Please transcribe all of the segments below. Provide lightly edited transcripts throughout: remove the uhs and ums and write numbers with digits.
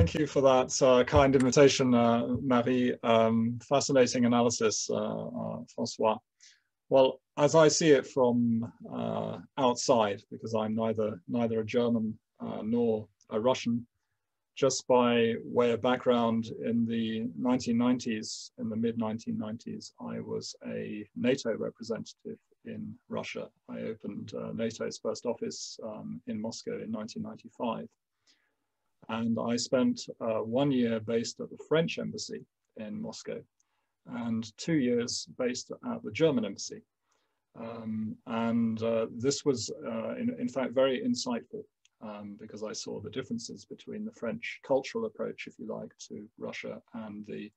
Thank you for that kind invitation, Marie. Fascinating analysis, Francois. Well, as I see it from outside, because I'm neither a German nor a Russian, just by way of background, in the 1990s, in the mid-1990s, I was a NATO representative in Russia. I opened NATO's first office in Moscow in 1995. And I spent 1 year based at the French embassy in Moscow and 2 years based at the German embassy. This was, in fact, very insightful because I saw the differences between the French cultural approach, if you like, to Russia and the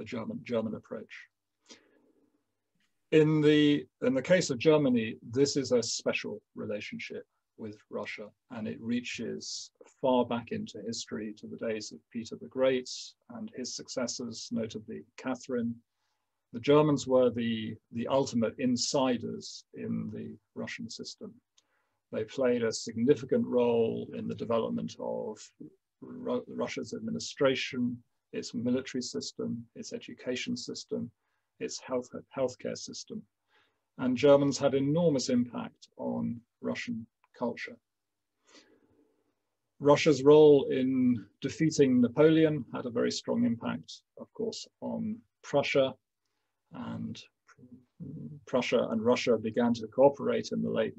German approach. In the case of Germany, this is a special relationship with Russia, and it reaches far back into history to the days of Peter the Great and his successors, notably Catherine. The Germans were the ultimate insiders in the Russian system. They played a significant role in the development of Russia's administration, its military system, its education system, its healthcare system. And Germans had enormous impact on Russian culture. Russia's role in defeating Napoleon had a very strong impact, of course, on Prussia, and Prussia and Russia began to cooperate in the late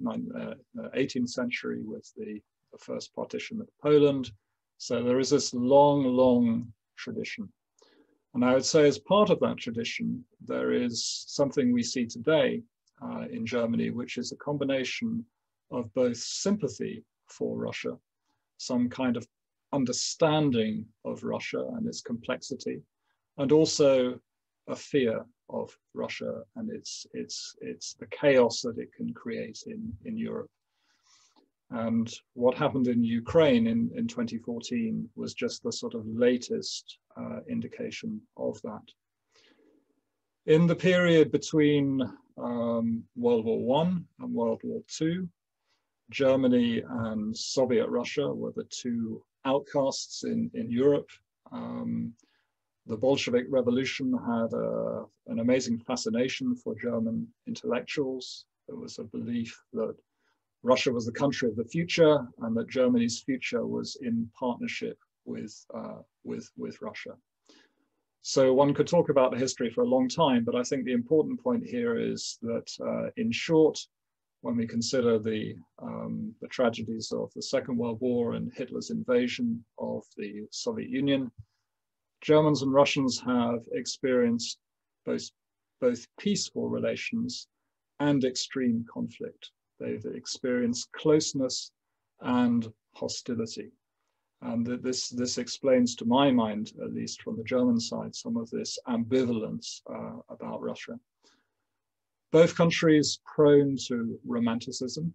18th century with the first partition of Poland. So there is this long tradition. And I would say as part of that tradition, there is something we see today in Germany, which is a combination of both sympathy for Russia, some kind of understanding of Russia and its complexity, and also a fear of Russia and it's the chaos that it can create in Europe. And what happened in Ukraine in 2014 was just the sort of latest indication of that. In the period between World War I and World War II, Germany and Soviet Russia were the two outcasts in Europe. The Bolshevik Revolution had an amazing fascination for German intellectuals. There was a belief that Russia was the country of the future and that Germany's future was in partnership with Russia. So one could talk about the history for a long time, but I think the important point here is that in short, when we consider the tragedies of the Second World War and Hitler's invasion of the Soviet Union, Germans and Russians have experienced both peaceful relations and extreme conflict. They've experienced closeness and hostility. And this explains, to my mind, at least from the German side, some of this ambivalence about Russia. Both countries prone to romanticism,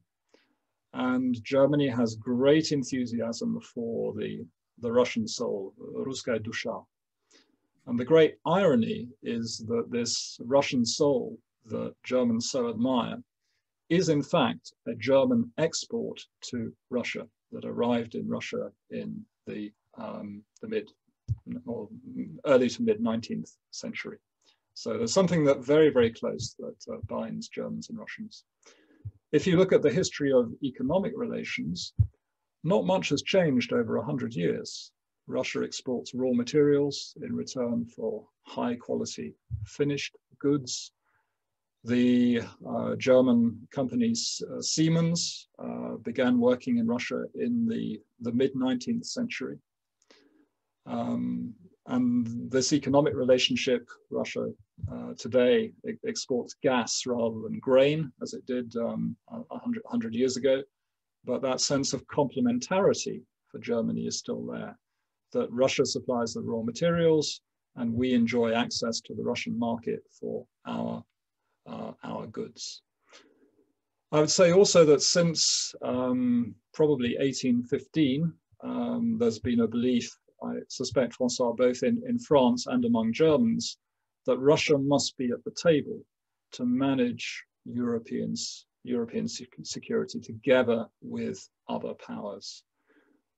and Germany has great enthusiasm for the Russian soul, Ruskaya dusha. And the great irony is that this Russian soul that Germans so admire is in fact a German export to Russia that arrived in Russia in the early to mid 19th century. So there's something that very close that binds Germans and Russians. If you look at the history of economic relations, not much has changed over 100 years. Russia exports raw materials in return for high quality finished goods. The German company Siemens began working in Russia in the mid 19th century. And this economic relationship, Russia today exports gas rather than grain, as it did 100 years ago. But that sense of complementarity for Germany is still there, that Russia supplies the raw materials and we enjoy access to the Russian market for our goods. I would say also that since probably 1815, there's been a belief, I suspect, Francois, both in France and among Germans, that Russia must be at the table to manage European security together with other powers.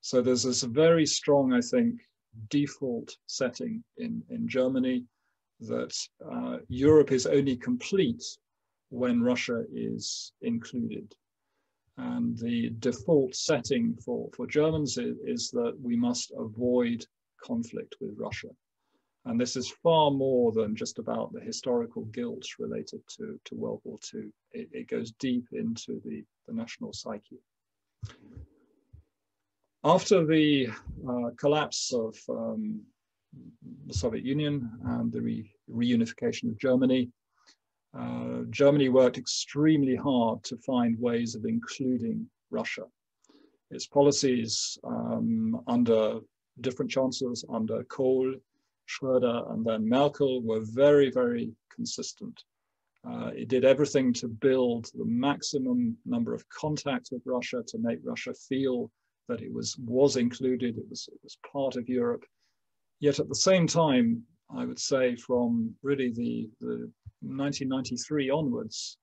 So there's this very strong, I think, default setting in Germany that Europe is only complete when Russia is included. And the default setting for Germans is that we must avoid conflict with Russia. And this is far more than just about the historical guilt related to World War II. It goes deep into the national psyche. After the collapse of the Soviet Union and the reunification of Germany, Germany worked extremely hard to find ways of including Russia. Its policies under different chancellors, under Kohl, Schröder, and then Merkel, were very, very consistent. It did everything to build the maximum number of contacts with Russia, to make Russia feel that it was included, it was part of Europe. Yet at the same time, I would say from really the 1993 onwards,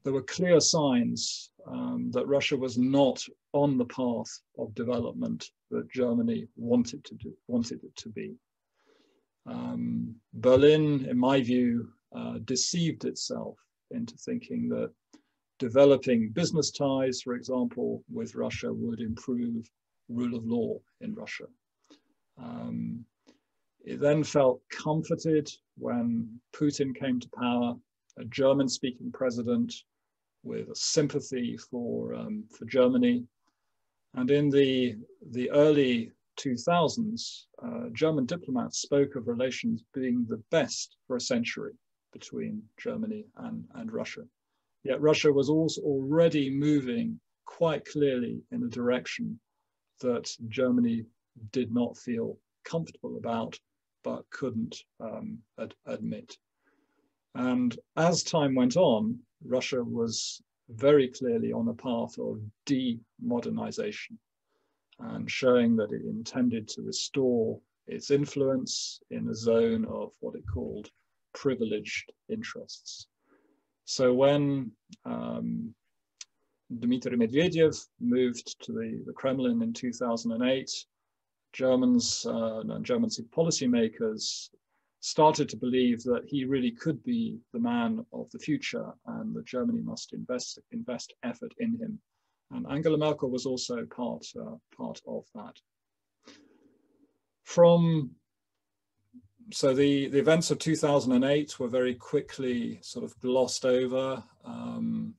there were clear signs that Russia was not on the path of development that Germany wanted it to be. Berlin, in my view, deceived itself into thinking that developing business ties, for example, with Russia would improve rule of law in Russia. It then felt comforted when Putin came to power, a German-speaking president with a sympathy for Germany. And in the early 2000s, German diplomats spoke of relations being the best for a century between Germany and Russia. Yet Russia was also already moving quite clearly in a direction that Germany did not feel comfortable about, but couldn't admit. And as time went on, Russia was very clearly on a path of de-modernization and showing that it intended to restore its influence in a zone of what it called privileged interests. So when Dmitry Medvedev moved to the Kremlin in 2008, German policymakers started to believe that he really could be the man of the future and that Germany must invest effort in him. And Angela Merkel was also part of that. So the events of 2008 were very quickly sort of glossed over and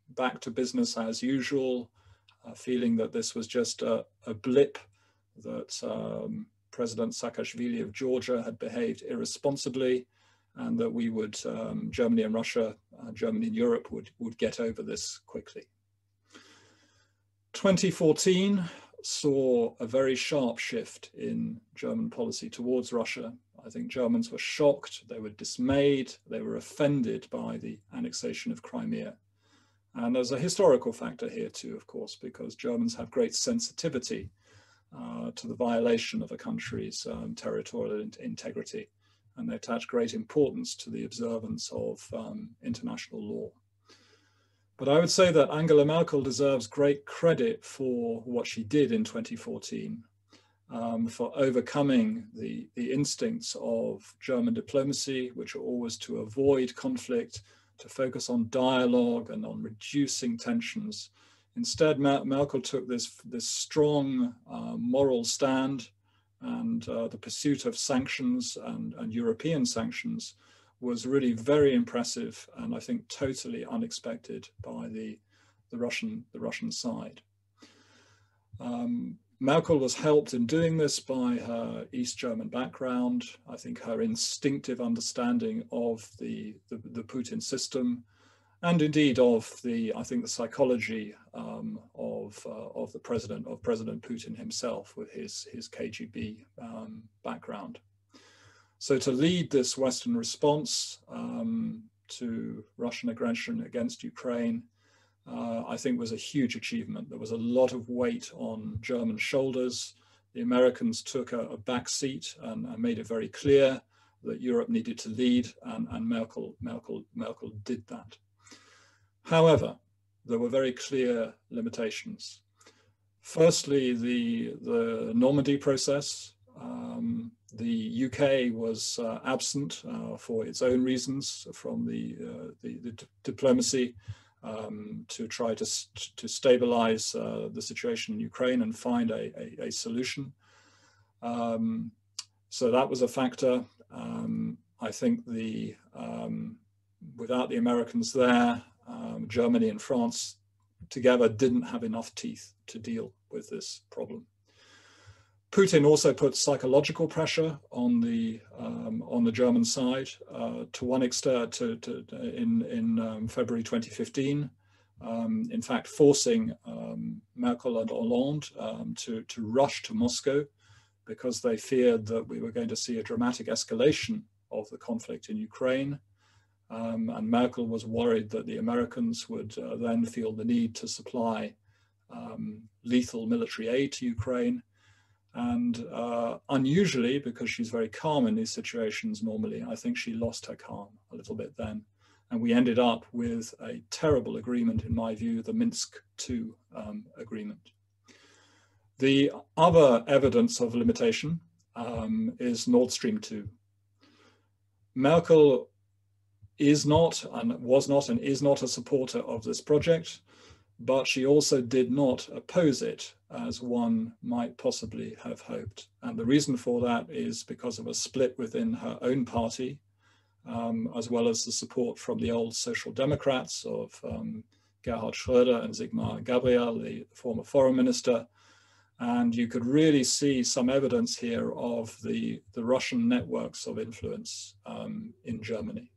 back to business as usual, feeling that this was just a blip, that President Saakashvili of Georgia had behaved irresponsibly, and that we would, Germany and Russia, Germany and Europe would get over this quickly. 2014 saw a very sharp shift in German policy towards Russia. I think Germans were shocked, they were dismayed, they were offended by the annexation of Crimea. And there's a historical factor here too, of course, because Germans have great sensitivity to the violation of a country's territorial integrity, and they attach great importance to the observance of international law. But I would say that Angela Merkel deserves great credit for what she did in 2014, for overcoming the instincts of German diplomacy, which are always to avoid conflict, to focus on dialogue and on reducing tensions. Instead, Merkel took this strong moral stand, and the pursuit of sanctions and European sanctions was really very impressive, and I think totally unexpected by the Russian side. Merkel was helped in doing this by her East German background. I think her instinctive understanding of the Putin system, and indeed of the psychology of President Putin himself, with his KGB background. So to lead this Western response to Russian aggression against Ukraine, I think was a huge achievement. There was a lot of weight on German shoulders. The Americans took a back seat and made it very clear that Europe needed to lead, and Merkel did that. However, there were very clear limitations. Firstly, the Normandy process. The UK was absent for its own reasons from the diplomacy to try to stabilize the situation in Ukraine and find a solution. So that was a factor. I think without the Americans there, Germany and France together didn't have enough teeth to deal with this problem. Putin also put psychological pressure on the German side to one extent in February 2015, in fact forcing Merkel and Hollande to rush to Moscow because they feared that we were going to see a dramatic escalation of the conflict in Ukraine. And Merkel was worried that the Americans would then feel the need to supply lethal military aid to Ukraine. And unusually, because she's very calm in these situations normally, I think she lost her calm a little bit then. And we ended up with a terrible agreement, in my view, the Minsk II agreement. The other evidence of limitation is Nord Stream 2. Merkel is not and was not and is not a supporter of this project, but she also did not oppose it as one might possibly have hoped. And the reason for that is because of a split within her own party, as well as the support from the old Social Democrats of Gerhard Schröder and Sigmar Gabriel, the former foreign minister. And you could really see some evidence here of the Russian networks of influence in Germany.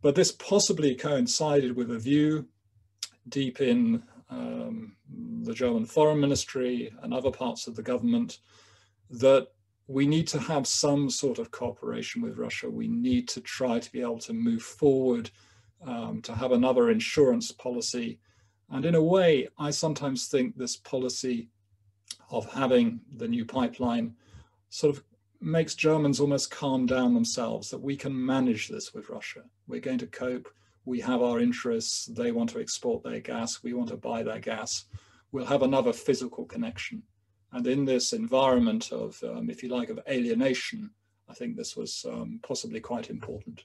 But this possibly coincided with a view deep in the German foreign ministry and other parts of the government that we need to have some sort of cooperation with Russia. We need to try to be able to move forward, to have another insurance policy. And in a way, I sometimes think this policy of having the new pipeline sort of makes Germans almost calm down themselves, that we can manage this with Russia. We're going to cope. We have our interests. They want to export their gas. We want to buy their gas. We'll have another physical connection. And in this environment of, if you like, of alienation, I think this was possibly quite important.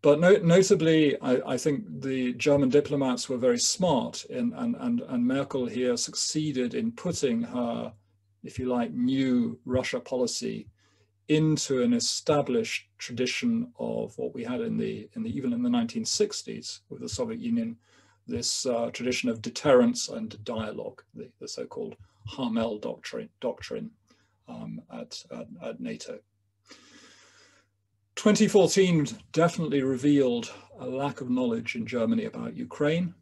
But notably, I think the German diplomats were very smart and Merkel here succeeded in putting her, if you like, new Russia policy into an established tradition of what we had even in the 1960s with the Soviet Union, this tradition of deterrence and dialogue, the so-called Hamel doctrine at NATO. 2014 definitely revealed a lack of knowledge in Germany about Ukraine.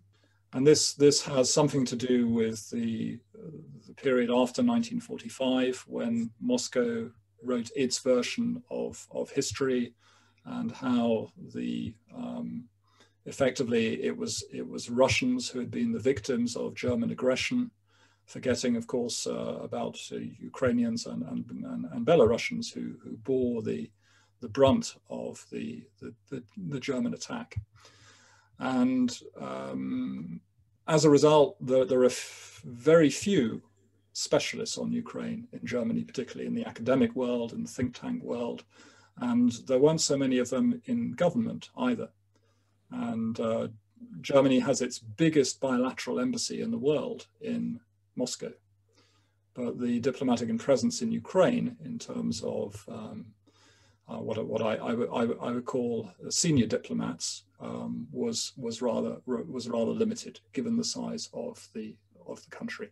And this has something to do with the period after 1945, when Moscow wrote its version of history, and how effectively it was Russians who had been the victims of German aggression, forgetting, of course, about Ukrainians and Belarusians who bore the brunt of the German attack. And as a result, there are very few specialists on Ukraine in Germany, particularly in the academic world and the think tank world. And there weren't so many of them in government either. And Germany has its biggest bilateral embassy in the world in Moscow. But the diplomatic presence in Ukraine, in terms of what I would call senior diplomats, was rather limited, given the size of the country.